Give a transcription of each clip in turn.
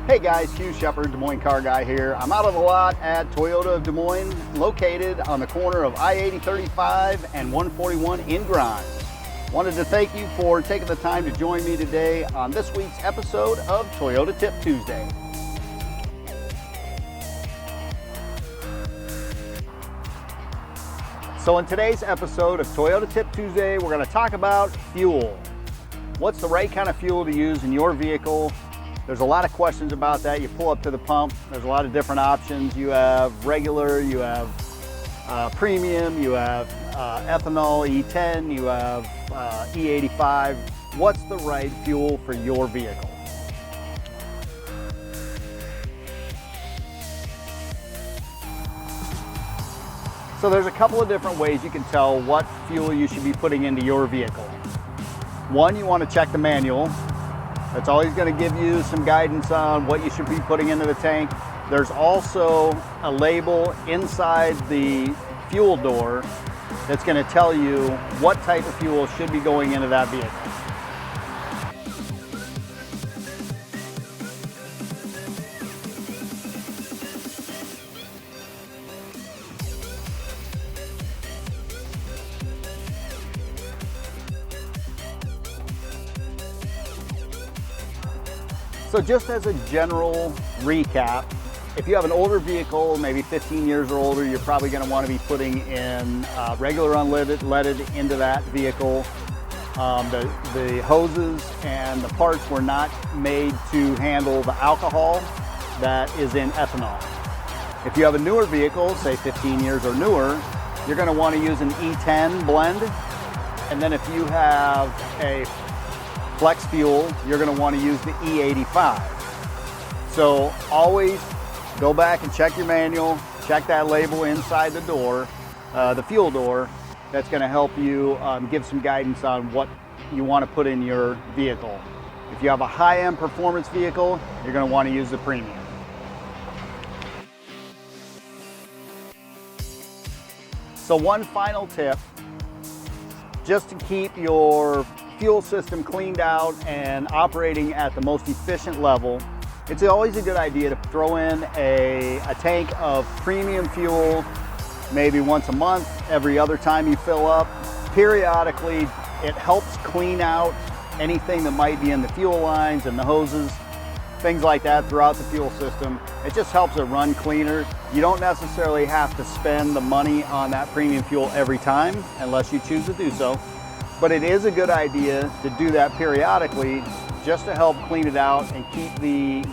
Hey guys, Hugh Shepard, Des Moines Car Guy here. I'm out on the lot at Toyota of Des Moines, located on the corner of I-80/35 and 141 in Grimes. Wanted to thank you for taking the time to join me today on this week's episode of Toyota Tip Tuesday. So in today's episode of Toyota Tip Tuesday, we're going to talk about fuel. What's the right kind of fuel to use in your vehicle? There's a lot of questions about that. You pull up to the pump, there's a lot of different options. You have regular, you have premium, you have ethanol, E10, you have E85. What's the right fuel for your vehicle? So there's a couple of different ways you can tell what fuel you should be putting into your vehicle. One, you want to check the manual. That's always going to give you some guidance on what you should be putting into the tank. There's also a label inside the fuel door that's going to tell you what type of fuel should be going into that vehicle. So just as a general recap, if you have an older vehicle, maybe 15 years or older, you're probably going to want to be putting in regular unleaded into that vehicle. The hoses and the parts were not made to handle the alcohol that is in ethanol. If you have a newer vehicle, say 15 years or newer, you're going to want to use an E10 blend. And then if you have a flex fuel, you're going to want to use the E85. So always go back and check your manual, check that label inside the door, the fuel door. That's going to help you give some guidance on what you want to put in your vehicle. If you have a high-end performance vehicle, you're going to want to use the premium. So one final tip, just to keep your fuel system cleaned out and operating at the most efficient level, it's always a good idea to throw in a tank of premium fuel, maybe once a month, every other time you fill up. Periodically, it helps clean out anything that might be in the fuel lines and the hoses, things like that throughout the fuel system. It just helps it run cleaner. You don't necessarily have to spend the money on that premium fuel every time unless you choose to do so. But it is a good idea to do that periodically just to help clean it out and keep the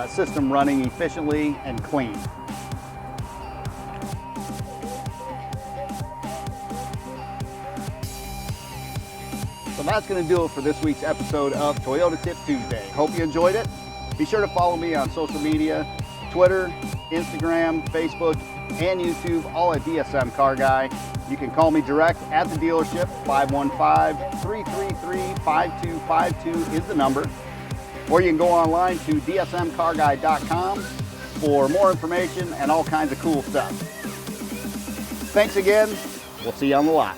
system running efficiently and clean. So that's going to do it for this week's episode of Toyota Tip Tuesday. Hope you enjoyed it. Be sure to follow me on social media, Twitter, Instagram, Facebook, and YouTube, all at DSM Car Guy. You can call me direct at the dealership, 515-333-5252 is the number. Or you can go online to dsmcarguy.com for more information and all kinds of cool stuff. Thanks again. We'll see you on the lot.